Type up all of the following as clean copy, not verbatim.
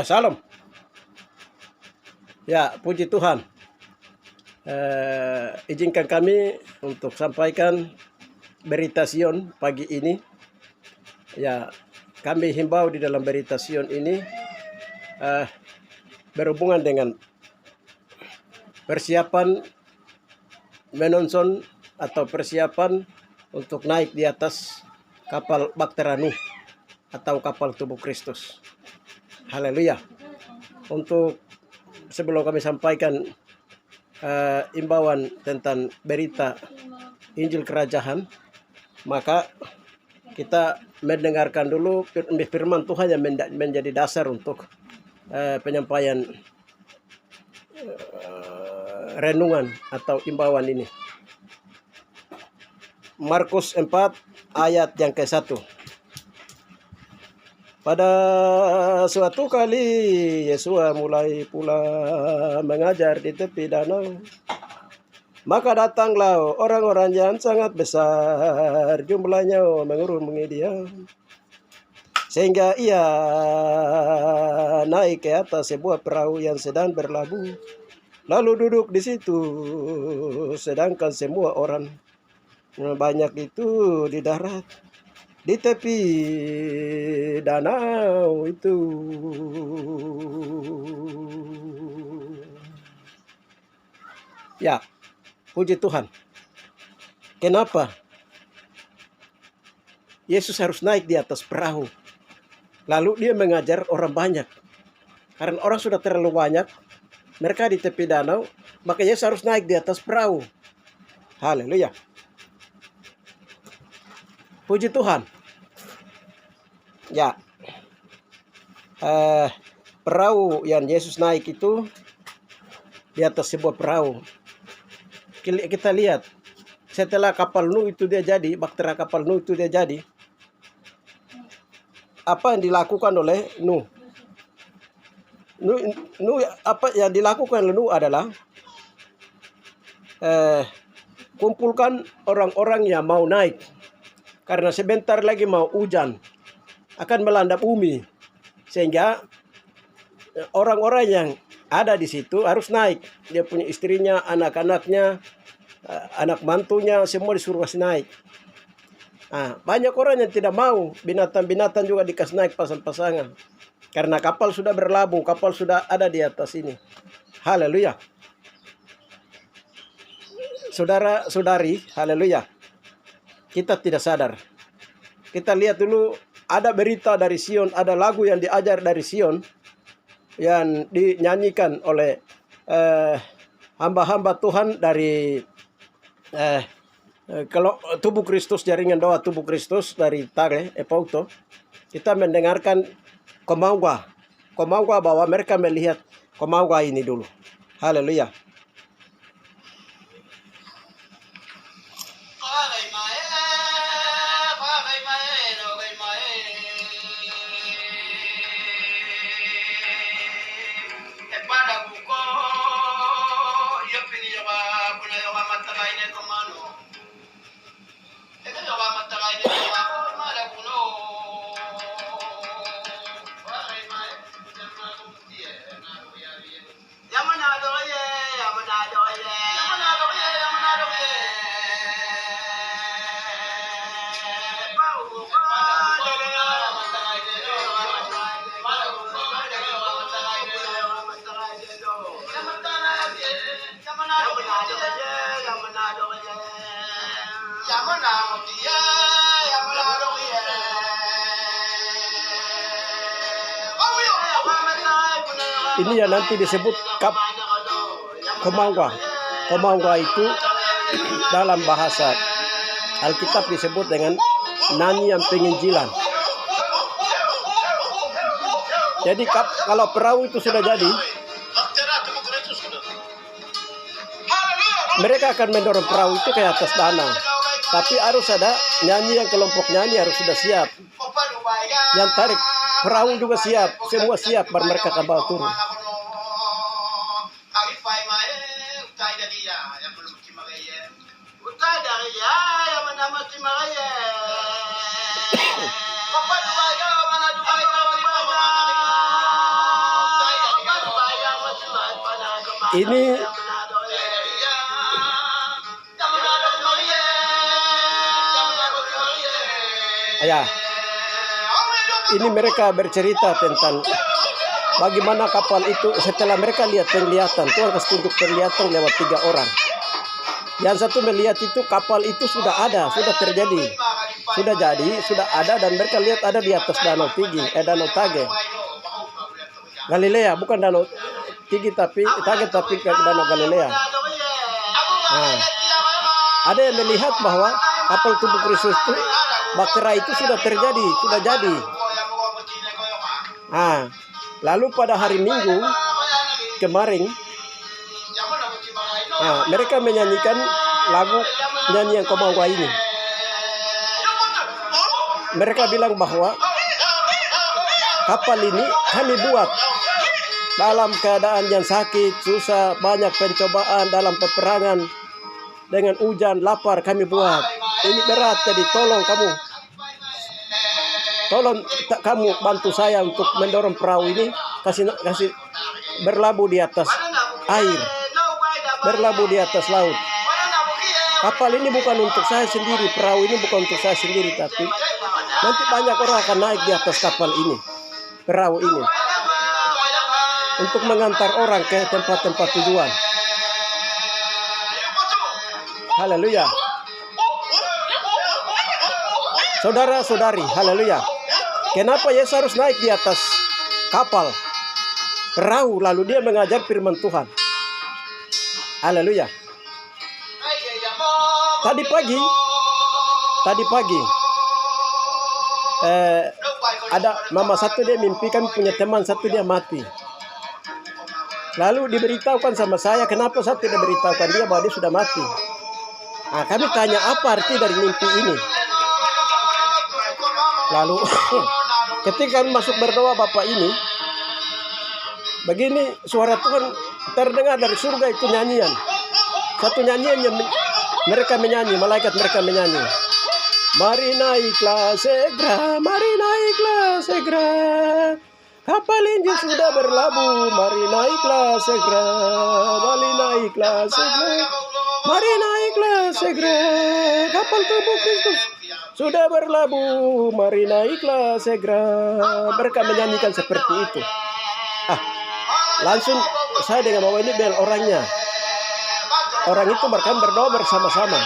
Salam. Ya, puji Tuhan. Izinkan kami untuk sampaikan berita Sion pagi ini. Ya, kami himbau di dalam berita Sion ini berhubungan dengan persiapan menonton atau persiapan untuk naik di atas kapal Bahtera Nuh atau kapal tubuh Kristus. Haleluya. Untuk sebelum kami sampaikan imbauan tentang berita Injil Kerajaan, maka kita mendengarkan dulu firman Tuhan yang menjadi dasar untuk penyampaian renungan atau imbauan ini. Markus 4 ayat yang ke-1. Pada suatu kali Yesus mulai pula mengajar di tepi danau. Maka datanglah orang-orang yang sangat besar jumlahnya mengurungi dia. Sehingga ia naik ke atas sebuah perahu yang sedang berlabuh. Lalu duduk di situ, sedangkan semua orang banyak itu di darat, di tepi danau itu. Ya, puji Tuhan. Kenapa Yesus harus naik di atas perahu? Lalu dia mengajar orang banyak. Karena orang sudah terlalu banyak, mereka di tepi danau, maka Yesus harus naik di atas perahu. Haleluya. Puji Tuhan. Ya, perahu yang Yesus naik itu di atas sebuah perahu. Kita lihat, setelah kapal Nuh itu dia jadi, bahtera kapal Nuh itu dia jadi, apa yang dilakukan oleh Nuh? Apa yang dilakukan oleh Nuh adalah kumpulkan orang-orang yang mau naik. Karena sebentar lagi mau hujan, akan melanda bumi. Sehingga orang-orang yang ada di situ harus naik. Dia punya istrinya, anak-anaknya, anak mantunya, semua disuruh naik. Banyak orang yang tidak mau. Binatang-binatang juga dikasih naik pasang-pasangan. Karena kapal sudah berlabuh, kapal sudah ada di atas ini. Haleluya. Saudara-saudari, haleluya. Kita tidak sadar. Kita lihat dulu, ada berita dari Sion, ada lagu yang diajar dari Sion, yang dinyanyikan oleh hamba-hamba Tuhan dari kalau tubuh Kristus, jaringan doa tubuh Kristus dari Tare, Epauto. Kita mendengarkan Komauga bahwa mereka melihat Komauga ini dulu. Haleluya. Ini yang nanti disebut Komauga. Komauga itu dalam bahasa Alkitab disebut dengan nyanyian penginjilan. Jadi kalau perahu itu sudah jadi, mereka akan mendorong perahu itu ke atas danau. Tapi harus ada nyanyi, yang kelompok nyanyi harus sudah siap. Yang tarik perahu juga siap. Semua siap baru mereka akan bawa turun. ini ya, ini mereka bercerita tentang bagaimana kapal itu setelah mereka lihat penglihatan. Tuhan kasih tunjuk penglihatan lewat 3 orang. Yang satu melihat itu kapal itu sudah ada, sudah terjadi, sudah jadi, sudah ada, dan mereka lihat ada di atas danau Tigri, danau Tage, Galilea, bukan danau Tigri tapi Tage tapi danau Galilea. Nah, ada yang melihat bahwa kapal tubuh Kristus itu baktera itu sudah terjadi, sudah jadi. Nah, lalu pada hari Minggu kemarin, mereka menyanyikan lagu nyanyi yang kau mau ini. Mereka bilang bahwa kapal ini kami buat dalam keadaan yang sakit, susah, banyak pencobaan dalam peperangan, dengan hujan, lapar kami buat. Ini berat, jadi tolong kamu bantu saya untuk mendorong perahu ini, kasih berlabuh di atas air, berlabuh di atas laut. Kapal ini bukan untuk saya sendiri, perahu ini bukan untuk saya sendiri, tapi nanti banyak orang akan naik di atas kapal ini, perahu ini, untuk mengantar orang ke tempat-tempat tujuan. Haleluya. Saudara-saudari, haleluya. Kenapa Yesus harus naik di atas kapal perahu lalu dia mengajar firman Tuhan? Haleluya. Tadi pagi ada mama satu, dia mimpikan punya teman satu dia mati. Lalu diberitahukan sama saya, kenapa saya tidak beritahukan dia bahwa dia sudah mati. Nah, kami tanya apa arti dari mimpi ini. Lalu ketika kami masuk berdoa Bapak ini, begini suara Tuhan terdengar dari surga, itu nyanyian. Satu nyanyian yang mereka menyanyi, malaikat mereka menyanyi. Mari naiklah segera, mari naiklah segera. Kapal Injil sudah berlabuh, mari naiklah segera, mari naiklah segera, mari naiklah segera. Kapal tubuh Kristus sudah berlabuh, mari naiklah segera. Mereka menyanyikan seperti itu. Langsung saya dengan bahwa ini bel orangnya. Orang itu bahkan berdoa bersama-sama.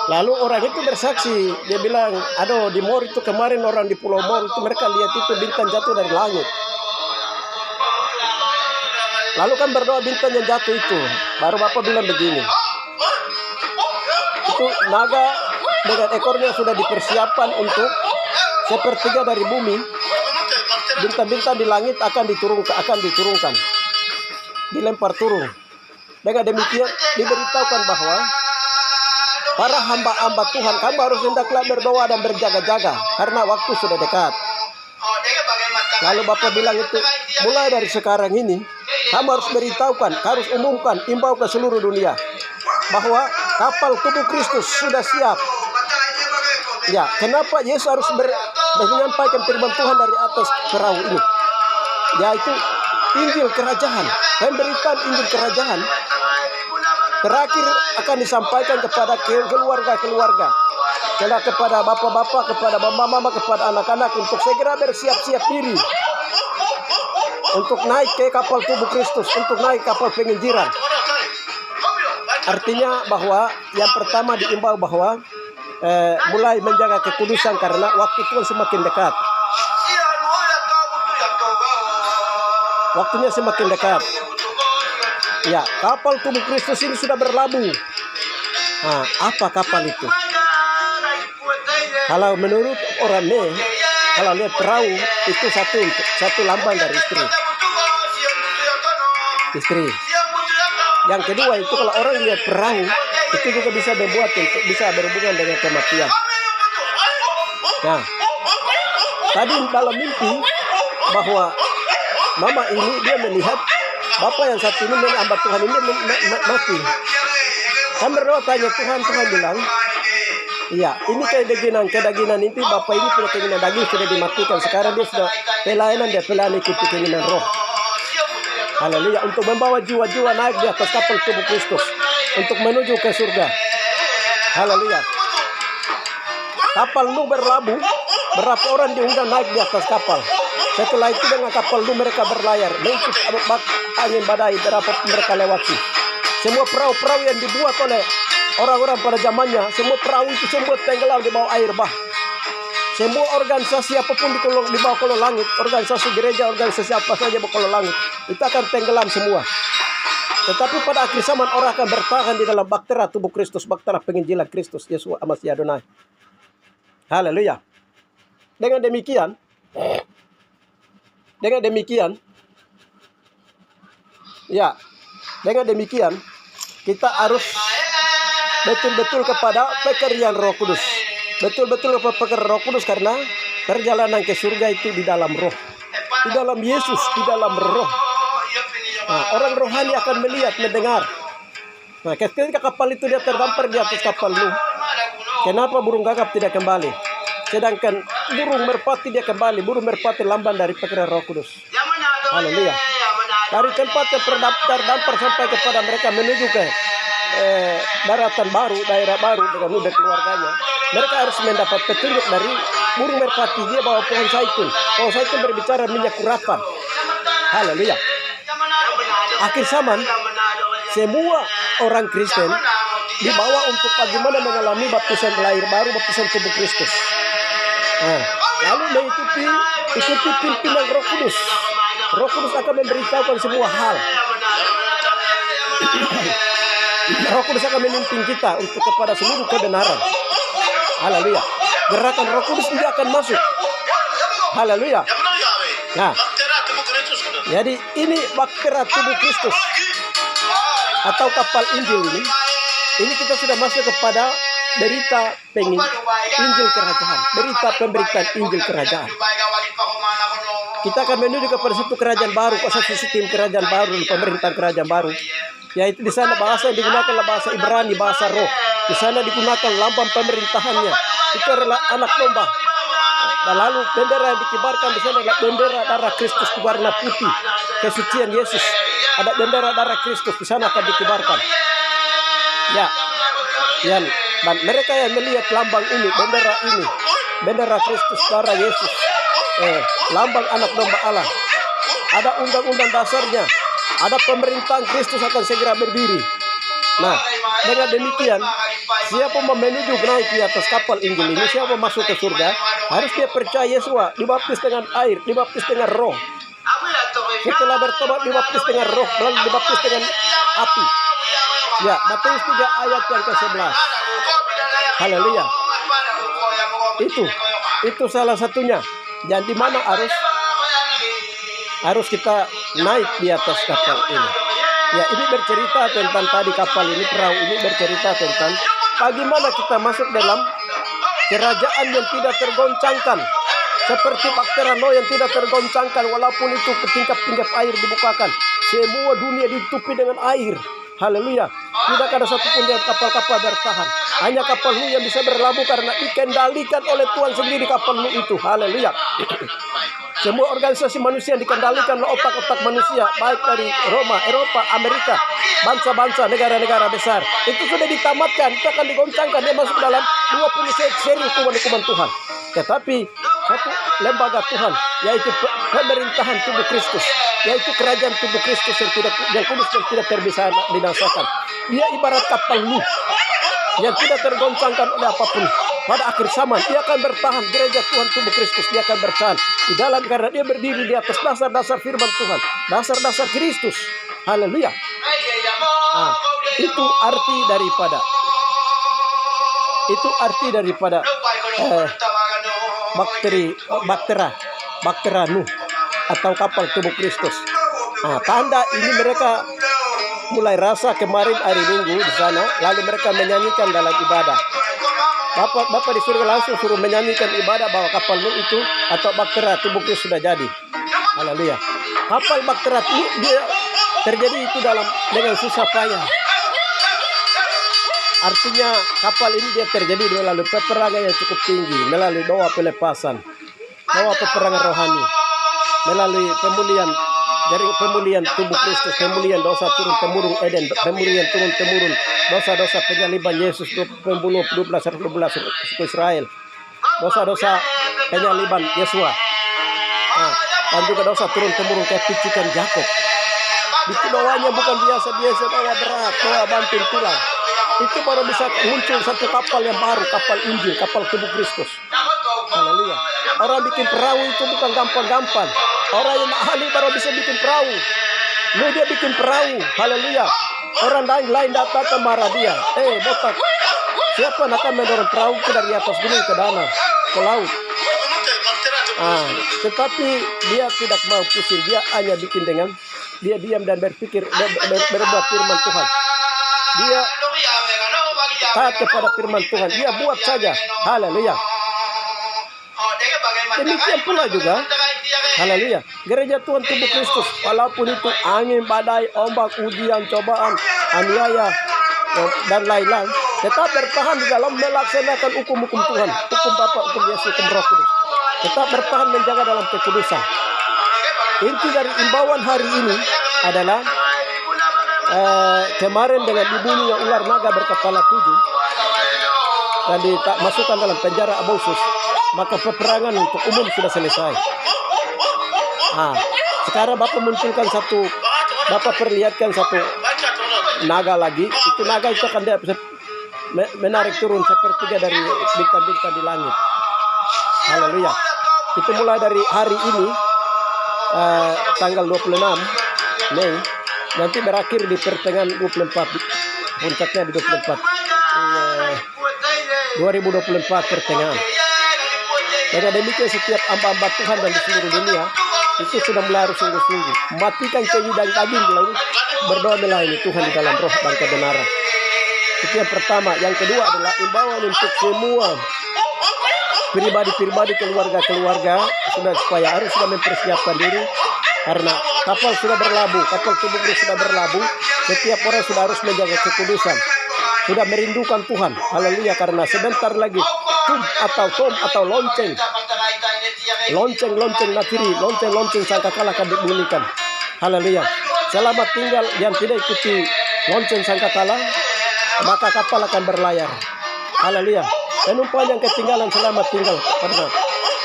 Lalu orang itu bersaksi, dia bilang, aduh di Mor itu kemarin orang di Pulau Mor itu mereka lihat itu bintang jatuh dari langit. Lalu kan berdoa bintang yang jatuh itu, baru Bapak bilang begini, itu naga dengan ekornya sudah dipersiapkan untuk sepertiga dari bumi, bintang-bintang di langit akan diturunkan, dilempar turun. Dengan demikian diberitahukan bahwa para hamba-hamba Tuhan, kamu harus hendaklah berdoa dan berjaga-jaga karena waktu sudah dekat. Lalu Bapak bilang itu, mulai dari sekarang ini, kamu harus beritahukan, harus umumkan, imbau ke seluruh dunia bahwa kapal tubuh Kristus sudah siap. Ya, kenapa Yesus harus menyampaikan firman Tuhan dari atas perahu ini? Yaitu Injil kerajaan, pemberitaan Injil kerajaan terakhir akan disampaikan kepada keluarga-keluarga, kepada bapak-bapak, kepada mama-mama, kepada anak-anak untuk segera bersiap-siap diri untuk naik ke kapal tubuh Kristus, untuk naik kapal penginjilan. Artinya bahwa yang pertama diimbau bahwa mulai menjaga kekudusan karena waktu Tuhan semakin dekat. Waktunya semakin dekat. Ya, kapal tubuh Kristus ini sudah berlabuh. Nah, apa kapal itu? Kalau menurut orang kalau lihat perahu itu satu lambang dari istri. Yang kedua itu kalau orang lihat perahu itu juga bisa berhubungan dengan kematian. Nah, tadi dalam mimpi bahwa mama ini dia melihat bapak yang satu ini hamba Tuhan ini mati. Kan berdoa tanya Tuhan bilang, iya, ini kedagingan itu bapak ini punya keinginan daging sudah dimatikan. Sekarang dia sudah pelayanan ikuti keinginan roh. Haleluya, untuk membawa jiwa-jiwa naik di atas kapal tubuh Kristus untuk menuju ke surga. Haleluya. Kapal Nuh berlabuh, berapa orang diundang naik di atas kapal. Setelah itu dengan kapal Nuh mereka berlayar mengikuti angin badai berapa mereka lewati. Semua perahu-perahu yang dibuat oleh orang-orang pada zamannya, semua perahu itu semua tenggelam di bawah air bah. Semua organisasi apapun di bawah kolong langit, organisasi gereja, organisasi apa saja bawah kolong langit, itu akan tenggelam semua. Tetapi pada akhir zaman orang akan bertahan di dalam bahtera tubuh Kristus, bahtera penginjilan Kristus Yesus Masih Adonai. Haleluya. Dengan demikian, kita harus betul-betul kepada pekerjaan Roh Kudus. Betul-betul kepada pekerjaan Roh Kudus, karena perjalanan ke surga itu di dalam Roh, di dalam Yesus, di dalam Roh. Nah, orang rohani akan melihat, mendengar. Nah, ketika kapal itu dia terdampar di atas kapal Nuh, kenapa burung gagap tidak kembali? Sedangkan burung merpati dia kembali. Burung merpati lambang dari pekerjaan Roh Kudus. Haleluya. Dari tempat yang terdampar sampai kepada mereka menuju ke daratan baru, daerah baru dengan Nuh dan keluarganya. Mereka harus mendapat petunjuk dari burung merpati. Dia bawa pohon zaitun. Pohon zaitun berbicara minyak urapan. Haleluya. Akhir zaman, semua orang Kristen dibawa untuk bagaimana mengalami baptisan lahir baru, baptisan tubuh Kristus. Nah, lalu mengikuti pimpinan Roh Kudus. Roh Kudus akan memberitahukan semua hal. Roh Kudus akan memimpin kita untuk kepada seluruh kebenaran. Haleluya. Gerakan Roh Kudus tidak akan masuk. Haleluya. Nah, jadi ini bahtera tubuh Kristus atau kapal Injil ini. Ini kita sudah masuk kepada berita Injil kerajaan, berita pemberitaan Injil kerajaan. Kita akan menuju kepada satu kerajaan baru, satu sistem kerajaan baru, pemerintahan kerajaan baru. Yaitu di sana bahasa yang digunakan adalah bahasa Ibrani, bahasa Roh. Di sana digunakan lambang pemerintahannya. Itu adalah anak domba. Dan lalu bendera yang dikibarkan di sana adalah bendera darah Kristus berwarna putih, kesucian Yesus. Ada bendera darah Kristus di sana akan dikibarkan. Ya, dan mereka yang melihat lambang ini, bendera Kristus darah Yesus, lambang anak domba Allah. Ada undang-undang dasarnya, ada pemerintahan Kristus akan segera berdiri. Nah, dengan demikian, siapa menuju naik di atas kapal Injil ini, siapa masuk ke surga, harus dia percaya Yesus, dibaptis dengan air, dibaptis dengan Roh. Setelah bertobat dibaptis dengan Roh, lalu dibaptis dengan api. Ya, Matius 3 ayat yang ke-11. Haleluya. Itu salah satunya. Dan di mana harus kita naik di atas kapal ini. Ya, ini bercerita tentang tadi kapal ini, perahu ini bercerita tentang bagaimana kita masuk dalam kerajaan yang tidak tergoncangkan. Seperti bahtera Noah yang tidak tergoncangkan walaupun itu tingkap-tingkap air dibukakan. Semua dunia ditutupi dengan air. Haleluya. Tidak ada satupun yang kapal-kapal bertahan. Hanya kapal Nuh yang bisa berlabuh karena dikendalikan oleh Tuhan sendiri kapal Nuh itu. Haleluya. Semua organisasi manusia yang dikendalikan oleh otak-otak manusia, baik dari Roma, Eropa, Amerika, bangsa-bangsa, negara-negara besar. Itu sudah ditamatkan, itu akan digoncangkan. Dia masuk dalam 20 seri hukuman-hukuman Tuhan. Tetapi satu lembaga Tuhan, yaitu pemerintahan tubuh Kristus, yaitu kerajaan tubuh Kristus yang kudus dan tidak terbisa binasakan. Dia ibarat kapal Nuh yang tidak tergoncangkan oleh apapun. Pada akhir zaman dia akan bertahan. Gereja Tuhan tubuh Kristus dia akan bertahan di dalam, karena dia berdiri di atas dasar-dasar firman Tuhan, dasar-dasar Kristus. Haleluya. Nah, itu arti daripada bahtera Nuh atau kapal tubuh Kristus. Nah, tanda ini mereka mulai rasa kemarin hari Minggu di sana, lalu mereka menyanyikan dalam ibadah. Bapak di surga langsung suruh menyanyikan ibadah bahwa kapal Nuh itu atau bahtera tubuh Kristus sudah jadi. Haleluya. Kapal bahtera Nuh dia terjadi itu dengan susah payah. Artinya kapal ini dia terjadi melalui peperangan yang cukup tinggi, melalui doa pelepasan, doa peperangan rohani, melalui pemulihan Jaring pemulihan tubuh Kristus, pemulihan dosa turun-temurun Eden, pemulihan turun-temurun dosa-dosa penyaliban Yesus, pembunuh 12 suku Israel, dosa-dosa penyaliban Yesua. Nah, dan juga dosa turun-temurun kayak picikan Yakob. Itu doanya bukan biasa-biasa, doa berat, doa banting tulang. Itu baru bisa muncul satu kapal yang baru, kapal Injil, kapal tubuh Kristus. Haleluya. Orang bikin perahu itu bukan gampang-gampang. Orang yang ahli baru bisa bikin perahu. Dia bikin perahu. Haleluya. Orang lain datang ke marah dia. Botak. Siapa yang akan mendorong perahu ke dari atas gunung ke danau, ke laut? Tetapi dia tidak mau pusing. Dia hanya bikin dengan dia diam dan berpikir, berbuat firman Tuhan. Dia taat kepada firman Tuhan. Dia buat saja. Haleluya. Demikian pula juga, haleluya, gereja Tuhan tubuh Kristus, walaupun itu angin, badai, ombak, ujian, cobaan, aniaya, dan lain-lain, tetap bertahan di dalam melaksanakan hukum-hukum Tuhan, hukum Bapa, hukum Yesus, hukum Roh Kudus. Tetap bertahan menjaga dalam kekudusan. Inti dari imbauan hari ini adalah kemarin dengan dibunuhnya ular naga berkepala 7 dan dimasukkan dalam penjara abusus, maka peperangan untuk umum sudah selesai. Sekarang Bapak munculkan Bapak perlihatkan satu naga lagi. Itu naga itu akan dia menarik turun sepertiga dari bintang-bintang di langit. Haleluya. Itu mulai dari hari ini, tanggal 26 Mei, nanti berakhir di pertengahan 24, puncaknya di 2024 pertengahan. Dengan demikian setiap hamba-hamba Tuhan dan di seluruh dunia itu sudah mulai harus sungguh-sungguh matikan keju dan daging, lalu berdoa melayani Tuhan di dalam roh dan kebenaran. Itu yang pertama. Yang kedua adalah imbauan untuk semua pribadi-pribadi, keluarga-keluarga supaya harus sudah mempersiapkan diri, karena kapal sudah berlabuh, kapal tubuh Kristus sudah berlabuh. Setiap orang sudah harus menjaga kekudusan, sudah merindukan Tuhan. Haleluya. Karena sebentar lagi tom atau lonceng nafiri, lonceng sangkakala akan dibunyikan. Haleluya. Selamat tinggal yang tidak ikuti lonceng sangkakala, maka kapal akan berlayar. Haleluya. Penumpang yang ketinggalan selamat tinggal. Karena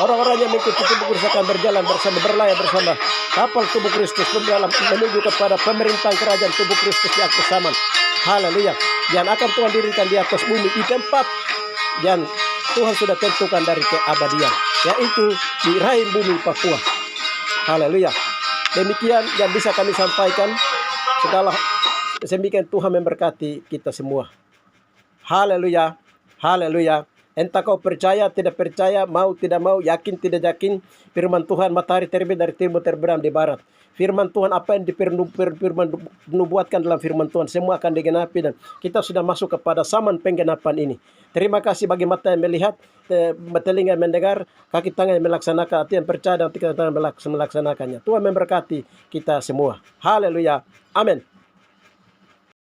orang-orang yang mengikuti tubuh Kristus akan berjalan bersama, berlayar bersama kapal tubuh Kristus menuju kepada pemerintahan kerajaan tubuh Kristus di akhir zaman. Haleluya. Dan akan Tuhan dirikan di atas bumi di tempat yang Tuhan sudah tentukan dari keabadian, yaitu di rahim bumi Papua. Haleluya. Demikian yang bisa kami sampaikan. Segala demikian Tuhan memberkati kita semua. Haleluya. Haleluya. Entah kau percaya, tidak percaya, mau tidak mau, yakin tidak yakin, firman Tuhan, matahari terbit dari timur, terbenam di barat. Firman Tuhan, apa yang dinubuatkan dalam firman Tuhan, semua akan digenapi, dan kita sudah masuk kepada zaman penggenapan ini. Terima kasih bagi mata yang melihat, telinga yang mendengar, kaki tangan yang melaksanakan, hati yang percaya, dan kaki tangan yang melaksanakannya. Tuhan memberkati kita semua. Haleluya. Amin.